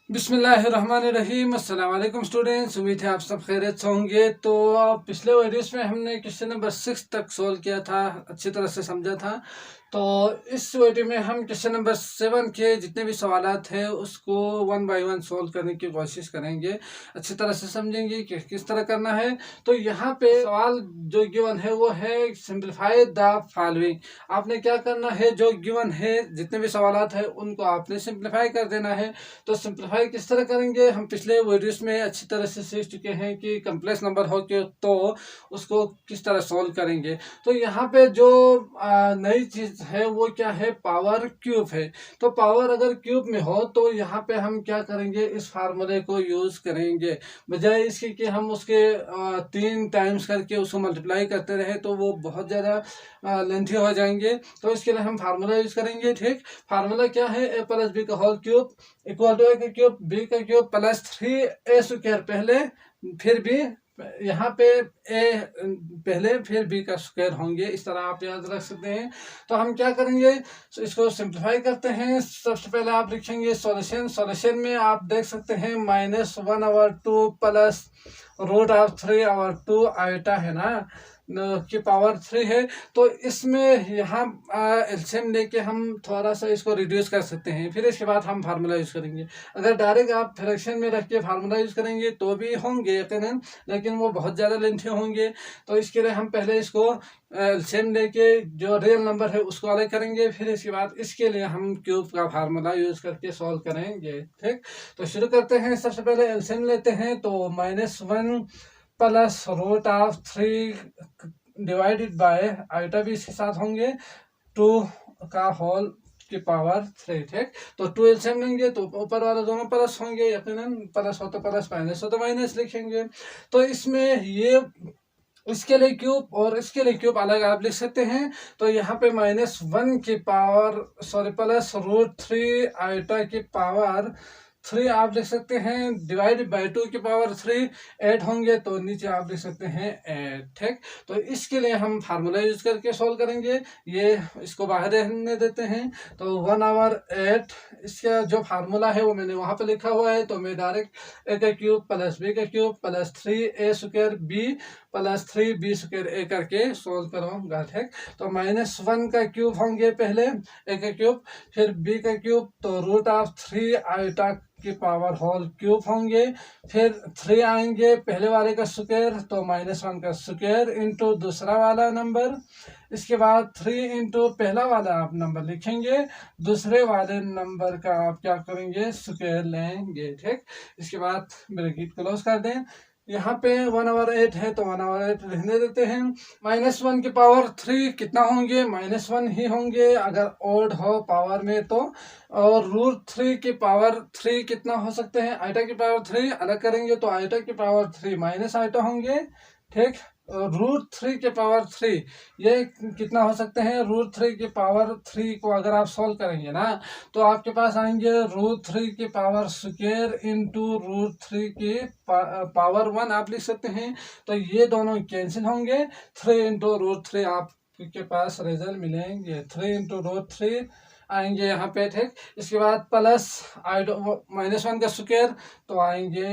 बिस्मिल्लाहिर्रहमानिर्रहीम। अस्सलाम वालेकुम स्टूडेंट्स, उम्मीद है आप सब खैरियत से होंगे। तो पिछले वीडियोस में हमने क्वेश्चन नंबर 6 तक सोल्व किया था, अच्छी तरह से समझा था। तो इस वीडियो में हम क्वेश्चन नंबर 7 के जितने भी सवालात हैं उसको वन बाय वन सोल्व करने की कोशिश करेंगे, अच्छी तरह से समझेंगे कि किस तरह करना है। तो यहाँ पे सवाल जो गिवन है वो है सिंप्लीफाई द फॉलोइंग। आपने क्या करना है, जो गिवन है जितने भी सवालात हैं उनको आपने सिंप्लीफाई कर देना है। तो सिंप्लीफाई किस तरह करेंगे, हम पिछले वीडियोस में अच्छी तरह से सीख चुके हैं कि कम्प्लेक्स नंबर हो के तो उसको किस तरह सोल्व करेंगे। तो यहाँ पे जो नई चीज है वो क्या है, पावर क्यूब है। तो पावर अगर क्यूब में हो तो यहाँ पे हम क्या करेंगे, इस फार्मूले को यूज करेंगे। बजाय इसके कि हम उसके 3 टाइम्स करके उसको मल्टीप्लाई करते रहे तो वो बहुत ज़्यादा लेंथी हो जाएंगे। तो इसके लिए हम फार्मूला यूज करेंगे। ठीक, फार्मूला क्या है, ए प्लस बी का होल क्यूब इक्वल टू ए का क्यूब बी का क्यूब प्लस 3a² पहले, फिर भी यहाँ पे ए पहले फिर बी का स्क्वायर होंगे। इस तरह आप याद रख सकते हैं। तो हम क्या करेंगे, तो इसको सिंप्लीफाई करते हैं। सबसे पहले आप लिखेंगे सॉल्यूशन। सॉल्यूशन में आप देख सकते हैं -1/2 प्लस √3/2 आइटा है ना, की पावर 3 है। तो इसमें यहाँ एलसीएम लेके हम थोड़ा सा इसको रिड्यूस कर सकते हैं, फिर इसके बाद हम फार्मूला यूज करेंगे। अगर डायरेक्ट आप फ्रैक्शन में रख के फार्मूला यूज करेंगे तो भी होंगे यकीनन, लेकिन वो बहुत ज़्यादा लेंथी होंगे। तो इसके लिए हम पहले इसको एलसीएम लेके जो रियल नंबर है उसको अलग करेंगे, फिर इसके बाद इसके लिए हम क्यूब का फार्मूला यूज करके सॉल्व करेंगे। ठीक, तो शुरू करते हैं। सबसे पहले एलसीएम लेते हैं। तो -1 प्लस √3 डिवाइडेड बाय आइटा भी इसके साथ होंगे 2 का होल की पावर 3। ठीक, तो 2 एलसीएम लेंगे तो ऊपर वाले दोनों प्लस होंगे, यकीनन प्लस हो तो प्लस, माइनस हो तो माइनस लिखेंगे। तो इसमें ये इसके लिए क्यूब और इसके लिए क्यूब अलग आप लिख सकते हैं। तो यहाँ पे -1 की पावर प्लस √3 आइटा की पावर 3 आप लिख सकते हैं, डिवाइड बाई 2 की पावर 3 8 होंगे तो नीचे आप लिख सकते हैं 8। ठीक, तो इसके लिए हम फार्मूला यूज करके सोल्व करेंगे। ये इसको बाहर रहने देते हैं। तो 1/8 इसका जो फार्मूला है वो मैंने वहां पे लिखा हुआ है। तो मैं डायरेक्ट ए का क्यूब प्लस बी का cube plus 3a² B plus 3b² A करके सोल्व करूंगा। ठीक, तो -1 का क्यूब होंगे पहले ए का क्यूब, फिर बी का क्यूब तो √3 आइटा की पावर होल क्यूब होंगे, फिर 3 आएंगे पहले वाले का स्क्वायर तो -1 का स्क्वायर इंटू दूसरा वाला नंबर। इसके बाद 3 इंटू पहला वाला आप नंबर लिखेंगे, दूसरे वाले नंबर का आप क्या करेंगे, स्क्वायर लेंगे। ठीक, इसके बाद ब्रैकेट क्लोज कर दें। यहाँ पे 1/8 है तो 1/8 रहने देते हैं। -1 की पावर 3 कितना होंगे, -1 ही होंगे अगर ओड हो पावर में तो। और √3 की पावर 3 कितना हो सकते हैं, आइटा की पावर 3 अलग करेंगे तो आइटा की पावर 3 माइनस आइटा होंगे। ठीक, √3 के पावर 3 ये कितना हो सकते हैं, √3 की पावर 3 को अगर आप सॉल्व करेंगे ना तो आपके पास आएंगे √3 की पावर स्क्वायर इंटू √3 की पावर 1 आप लिख सकते हैं। तो ये दोनों कैंसिल होंगे, 3 इंटू √3 आपके पास रिजल्ट मिलेंगे, 3 इंटू √3 आएंगे यहाँ पे। ठीक, इसके बाद प्लस -1 का स्क्वायर तो आएंगे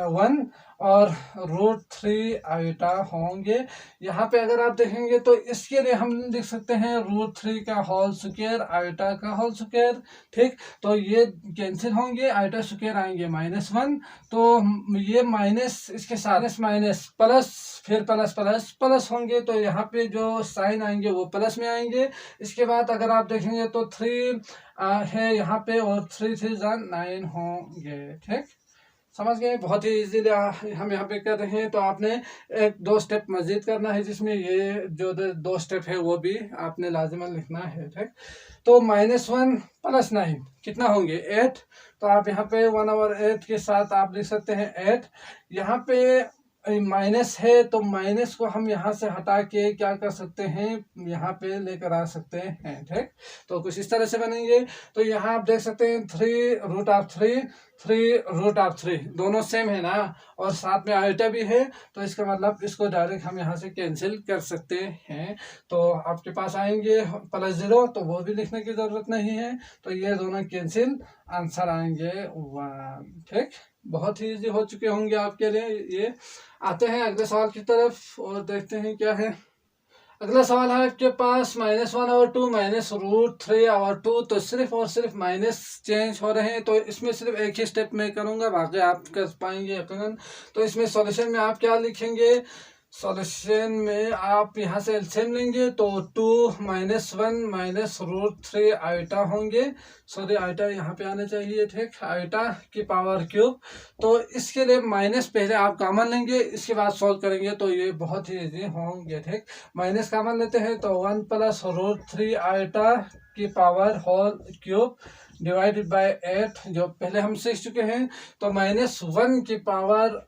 1 और √3 आइटा होंगे। यहाँ पे अगर आप देखेंगे तो इसके लिए हम लिख सकते हैं √3 का होल स्क्वायर आइटा का होल स्क्वायर। ठीक, तो ये कैंसिल होंगे, आइटा स्क्वायर आएंगे -1, तो ये माइनस इसके साथ माइनस प्लस, फिर प्लस प्लस प्लस होंगे तो यहाँ पे जो साइन आएंगे वो प्लस में आएंगे। इसके बाद अगर आप देखेंगे तो 3 है यहाँ पे और 3 3 9 होंगे। ठीक, समझ गए, बहुत ही इजीली हम यहाँ पे कर रहे हैं। तो आपने 1-2 स्टेप मजीद करना है जिसमें ये जो 2 स्टेप है वो भी आपने लाजिमन लिखना है। ठीक, तो -1 प्लस 9 कितना होंगे, 8। तो आप यहाँ पे 1/8 के साथ आप लिख सकते हैं 8। यहाँ पे माइनस है तो माइनस को हम यहाँ से हटा के क्या कर सकते हैं, यहाँ पे लेकर आ सकते हैं। ठीक, तो कुछ इस तरह से बनेंगे। तो यहाँ आप देख सकते हैं 3√3 3√3 दोनों सेम है ना, और साथ में आइटा भी है, तो इसका मतलब इसको डायरेक्ट हम यहाँ से कैंसिल कर सकते हैं। तो आपके पास आएंगे +0, तो वो भी लिखने की जरूरत नहीं है, तो ये दोनों कैंसिल, आंसर आएंगे 1। ठीक, बहुत ही इजी हो चुके होंगे आपके लिए ये। आते हैं अगले सवाल की तरफ और देखते हैं क्या है। अगला सवाल है आपके पास -1/2 -√3/2। तो सिर्फ और सिर्फ माइनस चेंज हो रहे हैं, तो इसमें सिर्फ एक ही स्टेप मैं करूंगा, बाकी आप कर पाएंगे यकीनन। तो इसमें सॉल्यूशन में आप क्या लिखेंगे, सॉल्यूशन में आप यहाँ से एलसीएम लेंगे तो 2 - 1 -√3 आइटा होंगे। सॉरी, आइटा यहाँ पे आना चाहिए। ठीक, आइटा की पावर क्यूब। तो इसके लिए माइनस पहले आप कॉमन लेंगे, इसके बाद सॉल्व करेंगे, तो ये बहुत ही इजी होंगे। ठीक, माइनस कॉमन लेते हैं तो 1 + √3 आइटा की power whole cube divided by 8, जो पहले हम सीख चुके हैं। तो -1 की पावर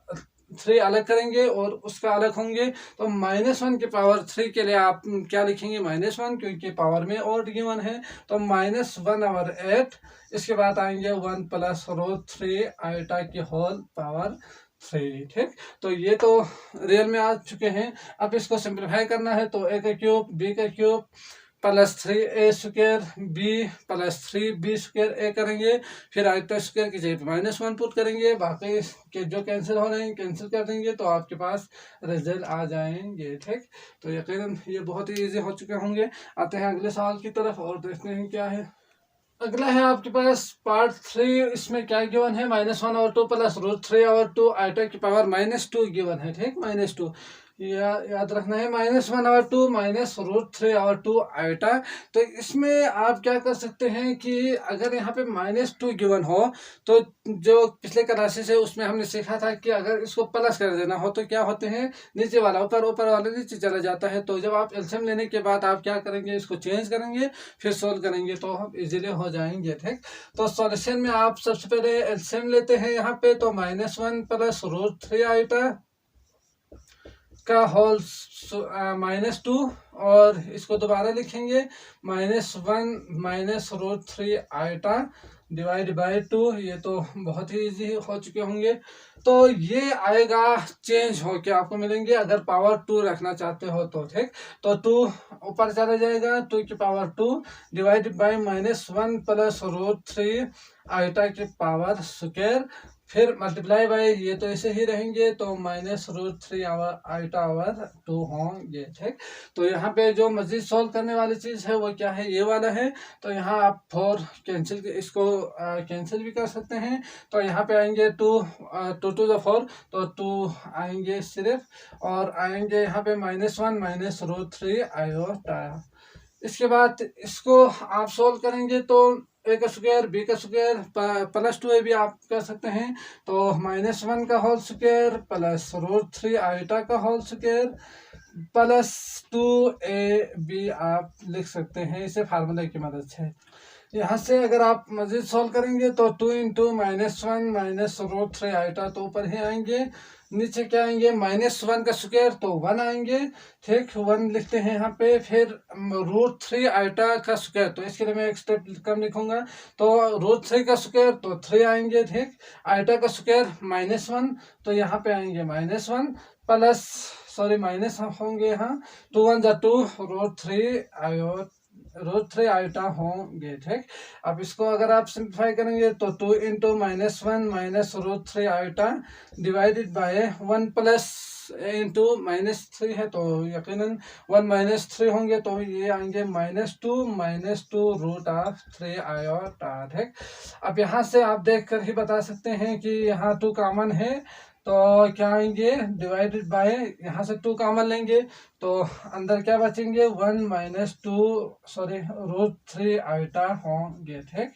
3 अलग करेंगे और उसका अलग होंगे, तो -1 की पावर 3 के लिए आप क्या लिखेंगे, -1, क्योंकि पावर में और गिवन है, तो -1/8। इसके बाद आएंगे 1 + √3 आइटा की होल पावर 3। ठीक, तो ये तो रियल में आ चुके हैं। अब इसको सिंप्लीफाई करना है, तो a का क्यूब b का cube +3a² b +3b² a करेंगे, फिर आइटा स्क्वायर की जगह -1 पुट करेंगे, बाकी के जो कैंसिल हो रहे हैं कैंसिल कर देंगे, तो आपके पास रिजल्ट आ जाएंगे। ठीक, तो यकीनन ये बहुत ही इजी हो चुके होंगे। आते हैं अगले सवाल की तरफ और देखते हैं क्या है। अगला है आपके पास पार्ट 3। इसमें क्या गिवन है, -1/2 + √3/2 आइटा की पावर -2 गिवन है। ठीक, -2 याद रखना है, -1/2 -√3/2 आइटा। तो इसमें आप क्या कर सकते हैं कि अगर यहाँ पे -2 गिवन हो, तो जो पिछले क्लासेस है उसमें हमने सीखा था कि अगर इसको प्लस कर देना हो तो क्या होते हैं, नीचे वाला ऊपर, ऊपर वाला नीचे चला जाता है। तो जब आप एलसीएम लेने के बाद आप क्या करेंगे, इसको चेंज करेंगे, फिर सोल्व करेंगे, तो हम इजीली हो जाएंगे। ठीक, तो सॉल्यूशन में आप सबसे पहले एलसीएम लेते हैं यहाँ पे, तो -1 + √3 आइटा का होल -2, और इसको दोबारा लिखेंगे -1 - √3 आइटा डिवाइड बाय 2। ये तो बहुत ही इजी हो चुके होंगे। तो ये आएगा चेंज हो के आपको मिलेंगे, अगर पावर 2 रखना चाहते हो तो। ठीक, तो 2 ऊपर चला जाएगा, 2 की पावर 2 डिवाइड बाय -1 + √3 आइटा की पावर स्क्वायर, फिर मल्टीप्लाई बाय, ये तो ऐसे ही रहेंगे, तो -√3 आइटा ओवर 2 होंगे। ठीक, तो यहाँ पे जो मजीद सॉल्व करने वाली चीज़ है वो क्या है, ये वाला है। तो यहाँ आप 4 कैंसिल, इसको कैंसिल भी कर सकते हैं। तो यहाँ पे आएंगे 2 2 × 4, तो 2 आएंगे सिर्फ, और आएंगे यहाँ पे -1 - √3 आइटा। इसके बाद इसको आप सोल्व करेंगे तो a का स्क्वायर b का स्क्वायर +2a भी आप कर सकते हैं, तो -1 का होल स्क्वायर +√3 आइटा का होल स्क्वायर +2ab आप लिख सकते हैं, इसे फार्मूले की मदद से। यहाँ से अगर आप मजीद सॉल्व करेंगे तो 2 × -1 - √3 आइटा तो ऊपर ही आएंगे, नीचे क्या आएंगे, -1 का स्क्वायर तो 1 आएंगे। ठीक, 1 लिखते हैं यहाँ पे, फिर √3 आइटा का स्क्वायर, तो इसके लिए मैं एक स्टेप कम लिखूंगा, तो √3 का स्क्वायर तो 3 आएंगे। ठीक, आइटा का स्क्वायर -1, तो यहाँ पे आएंगे -1 प्लस, सॉरी माइनस होंगे यहाँ, 2 × 1 = 2 √3 आइटा होंगे। ठीक, अब इसको अगर आप सिंप्लीफाई करेंगे तो 2 × -1 - √3 iota divided by 1 plus into -3 है, तो यकीनन 1 - 3 होंगे, तो ये आएंगे -2 √3 आइटा। ठीक, अब यहाँ से आप देख कर ही बता सकते हैं कि यहाँ 2 कॉमन है, तो क्या आएंगे, डिवाइडेड बाय, यहाँ से 2 कॉमन लेंगे तो अंदर क्या बचेंगे, 1 - 2 सॉरी √3 आइटा होंगे। ठीक,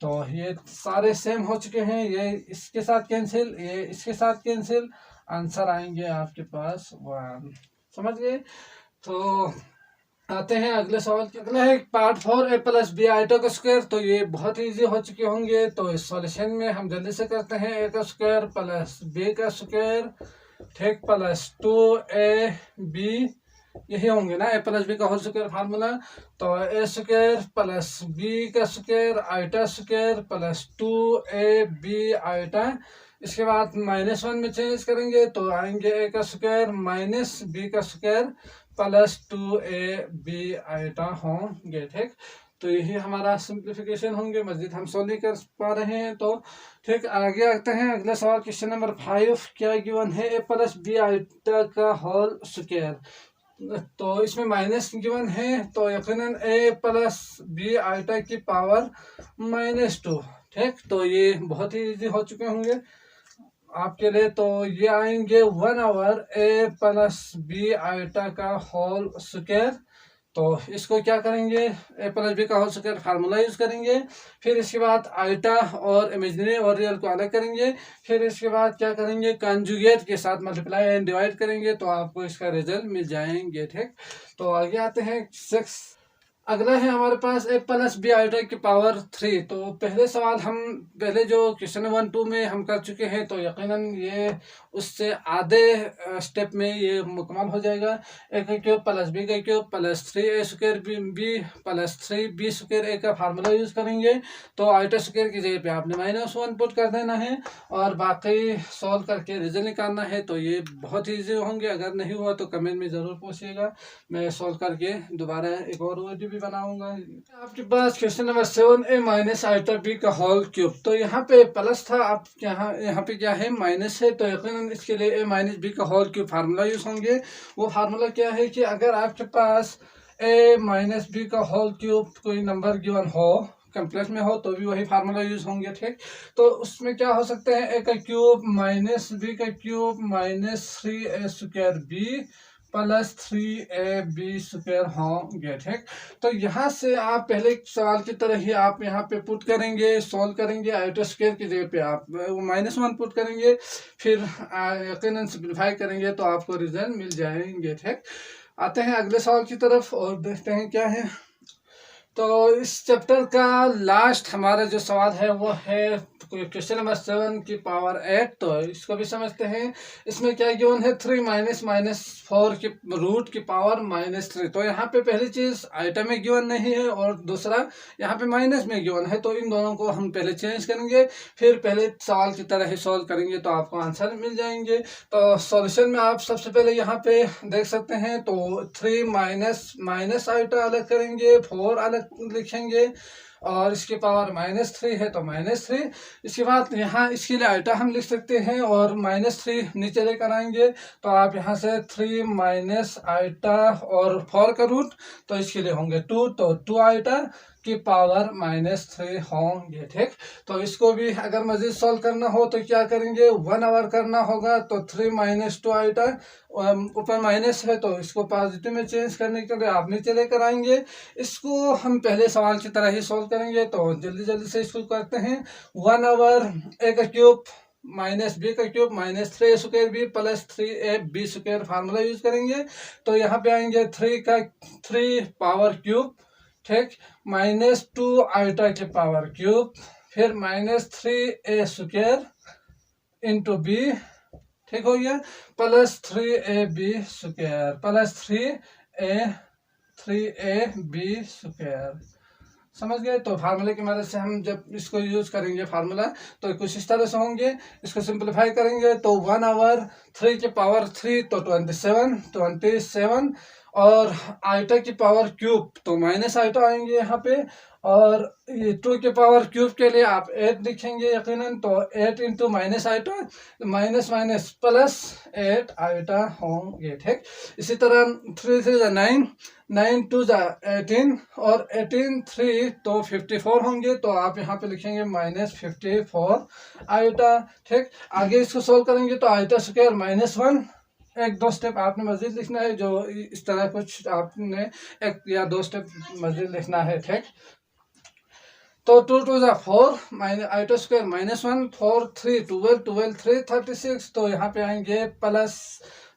तो ये सारे सेम हो चुके हैं, ये इसके साथ कैंसिल, ये इसके साथ कैंसिल, आंसर आएंगे आपके पास 1। समझ गए। तो आते हैं अगले सवाल के। अगला है पार्ट 4 a + b आइटा का स्क्वायर। तो ये बहुत इजी हो चुके होंगे, तो इस सॉल्यूशन में हम जल्दी से करते हैं। a का स्क्वायर + b का स्क्वायर ठीक, प्लस 2ab यही होंगे ना, ए प्लस बी का होल स्क्वायर फार्मूला। तो ए स्क्वायर प्लस बी का square iota square plus 2ab iota. इसके बाद -1 में चेंज करेंगे तो आएंगे ए का स्क्वायर माइनस बी का स्क्वायर प्लस 2ab आइटा होंगे। ठीक, तो यही हमारा सिंप्लीफिकेशन होंगे, मजीद हम सोल्व नहीं कर पा रहे हैं। तो ठीक, आगे आते हैं अगला सवाल, क्वेश्चन नंबर 5। क्या गिवन है, ए प्लस बी आइटा का होल स्क्वायर। तो इसमें माइनस गिवन है, तो यकीनन ए प्लस बी आइटा की पावर -2। ठीक, तो ये बहुत ही इजी हो चुके होंगे आपके लिए। तो ये आएंगे 1/, ए प्लस बी आइटा का होल स्क्वायर। तो इसको क्या करेंगे, ए प्लस बी का होल स्क्वायर फार्मूला यूज करेंगे। फिर इसके बाद आइटा और इमेजिनरी और रियल को अलग करेंगे। फिर इसके बाद क्या करेंगे, कंजुगेट के साथ मल्टीप्लाई एंड डिवाइड करेंगे, तो आपको इसका रिजल्ट मिल जाएंगे। ठीक, तो आगे आते हैं 6। अगला है हमारे पास ए प्लस बी आइटा की पावर 3। तो पहले सवाल हम पहले जो क्वेश्चन 1, 2 में हम कर चुके हैं, तो यकीनन ये उससे आधे स्टेप में ये मुकम्मल हो जाएगा। ए का क्यूब प्लस बी का cube plus 3a square B plus 3b square a का फार्मूला यूज करेंगे। तो आइटा स्क्वायर की जगह पे आपने -1 पुट कर देना है और बाकी सॉल्व करके रिजल्ट निकालना है। तो ये बहुत ही ईजी होंगे, अगर नहीं हुआ तो कमेंट में ज़रूर पूछिएगा, मैं सॉल्व करके दोबारा एक और वीडियो भी बनाऊंगा। आपके पास क्वेश्चन नंबर 7, ए माइनस आइटा बी का होल क्यूब। तो यहाँ पे प्लस था, आप यहाँ पे क्या है, माइनस है। तो यकीनन इसके लिए ए माइनस बी का होल क्यूब फार्मूला यूज होंगे। वो फार्मूला क्या है कि अगर आपके पास ए माइनस बी का होल क्यूब कोई नंबर गिवन हो, कम्प्लेक्स में हो, तो भी वही फार्मूला यूज होंगे। ठीक, तो उसमें क्या हो सकते हैं, ए का क्यूब माइनस बी का cube -3a square B plus 3ab square होंगे। ठीक, तो यहाँ से आप पहले सवाल की तरह ही आप यहाँ पे पुट करेंगे, सॉल्व करेंगे। आइटा स्क्वायर की जगह पे आप -1 पुट करेंगे, फिर यकीनन सिंप्लीफाई करेंगे तो आपको रिजल्ट मिल जाएंगे। ठीक, आते हैं अगले सवाल की तरफ और देखते हैं क्या है। तो इस चैप्टर का लास्ट हमारा जो सवाल है वो है क्वेश्चन नंबर 7 की पावर 8। तो इसको भी समझते हैं। इसमें क्या गिवन है, 3 -4 की रूट की पावर -3। तो यहाँ पे पहली चीज आइटम में गिवन नहीं है और दूसरा यहाँ पे माइनस में गिवन है। तो इन दोनों को हम पहले चेंज करेंगे, फिर पहले सवाल की तरह ही सॉल्व करेंगे, तो आपको आंसर मिल जाएंगे। तो सॉल्यूशन में आप सबसे पहले यहाँ पे देख सकते हैं, तो 3 माइनस आइटा अलग करेंगे, 4 अलग लिखेंगे और इसकी पावर -3 है तो -3। इसके बाद यहाँ इसके लिए आइटा हम लिख सकते हैं और -3 नीचे लेकर आएंगे। तो आप यहाँ से 3 माइनस आइटा और 4 का रूट, तो इसके लिए होंगे 2, तो 2 आइटा की पावर -3 होंगे। ठीक, तो इसको भी अगर मजीद सॉल्व करना हो तो क्या करेंगे, 1/, करना होगा। तो 3 - 2 आइटा, ऊपर माइनस है तो इसको पॉजिटिव में चेंज करने के लिए आप नीचे लेकर आएंगे। इसको हम पहले सवाल की तरह ही सॉल्व करेंगे, तो जल्दी जल्दी से इसको करते हैं। 1/, ए का क्यूब माइनस बी का cube -3a square B plus 3ab square formula use करेंगे। तो यहाँ पे आएंगे 3 पावर क्यूब, ठीक, -2 आइटा की पावर क्यूब, फिर -3a स्क्वायर इंटू बी, ठीक हो गया, plus 3ab square plus 3ab square. समझ गए। तो फार्मूले की मदद से हम जब इसको यूज करेंगे फार्मूला, तो कुछ इस तरह से होंगे। इसको सिंप्लीफाई करेंगे तो 1/, 3 की पावर 3 तो 27 और आइटा की पावर क्यूब तो माइनस आइटा आएंगे यहाँ पे, और ये 2 के पावर क्यूब के लिए आप 8 लिखेंगे यकीनन। तो 8 into minus iota minus plus 8 iota होंगे। ठीक, इसी तरह 3 3 जा 9, 9 2 जा 18 और 18 3 तो 54 होंगे। तो आप यहाँ पे लिखेंगे -54 आइटा। ठीक, आगे इसको सोल्व करेंगे तो आइटा स्क्वायर -1, 1-2 स्टेप आपने मजीद लिखना है, जो इस तरह कुछ आपने 1 या 2 स्टेप मजीद लिखना है। ठीक, तो 2 2 जा 4 आइटा स्क्वायर -1, 4 3 12 12 3 36। तो यहाँ पे आएंगे प्लस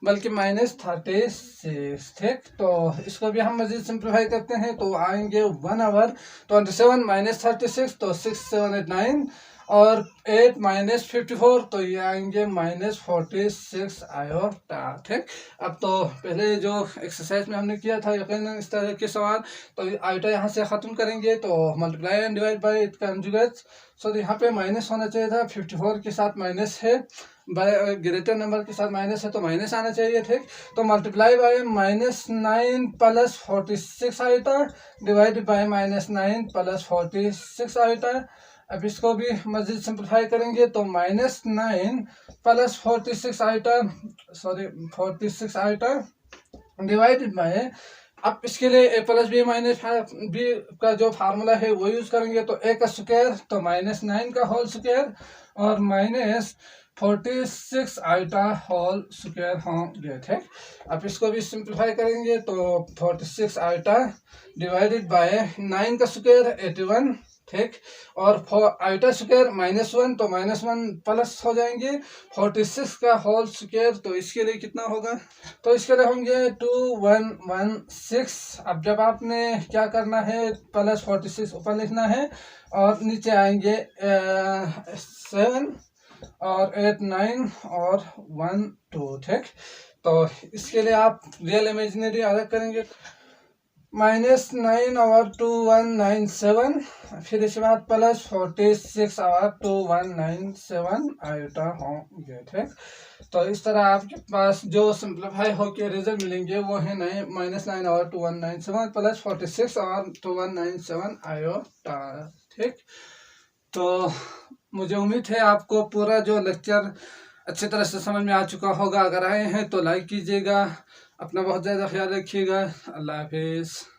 बल्कि -36। ठीक, तो इसको भी हम मजीद सिंप्लीफाई करते हैं तो आएंगे 1/, 27 -36 तो 6 7 8 9 और 8 माइनस 54, तो ये आएंगे माइनस 46 आयोटा। ठीक, अब तो पहले जो एक्सरसाइज में हमने किया था यकीनन इस तरह के सवाल, तो आयोटा यहाँ से ख़त्म करेंगे तो multiply and divide by it conjugates. So यहाँ पे माइनस होना चाहिए था, 54 के साथ माइनस है, बाय ग्रेटर नंबर के साथ माइनस है तो माइनस आना चाहिए। ठीक, तो multiply by -9 plus 46 iota divide by -9 plus 46 iota. अब इसको भी मजीद सिंप्लीफाई करेंगे तो -9 plus 46 iota, sorry 46 iota divided by, अब इसके लिए a plus B minus B का जो फार्मूला है वो यूज करेंगे, तो a का स्क्वायर तो -9 का होल स्क्वायर और -46 आयोटा होल स्क्वायर होंगे। ठीक, अब इसको भी सिंप्लीफाई करेंगे तो 46 आयोटा डिवाइडेड बाय 9 का स्क्वायर 81। ठीक, और आयोटा स्क्वायर -1 तो -1 प्लस हो जाएंगे 46 का होल स्क्वायर, तो इसके लिए कितना होगा, तो इसके लिए होंगे 2116। अब जब आपने क्या करना है, प्लस 46 ऊपर लिखना है और नीचे आएंगे 7 और 8 9 और 1 2। ठीक, तो इसके लिए आप रियल इमेजिनरी अलग करेंगे, -9 और 2197, फिर इसके बाद प्लस 46 और 2197 आयोटा होंगे। ठीक, तो इस तरह आपके पास जो सिंप्लीफाई होकर रिजल्ट मिलेंगे वो है -9 और 2197 प्लस 46 और 2197 आयोटा। ठीक, तो मुझे उम्मीद है आपको पूरा जो लेक्चर अच्छी तरह से समझ में आ चुका होगा। अगर आए हैं तो लाइक कीजिएगा, अपना बहुत ज़्यादा ख्याल रखिएगा। अल्लाह हाफिज़।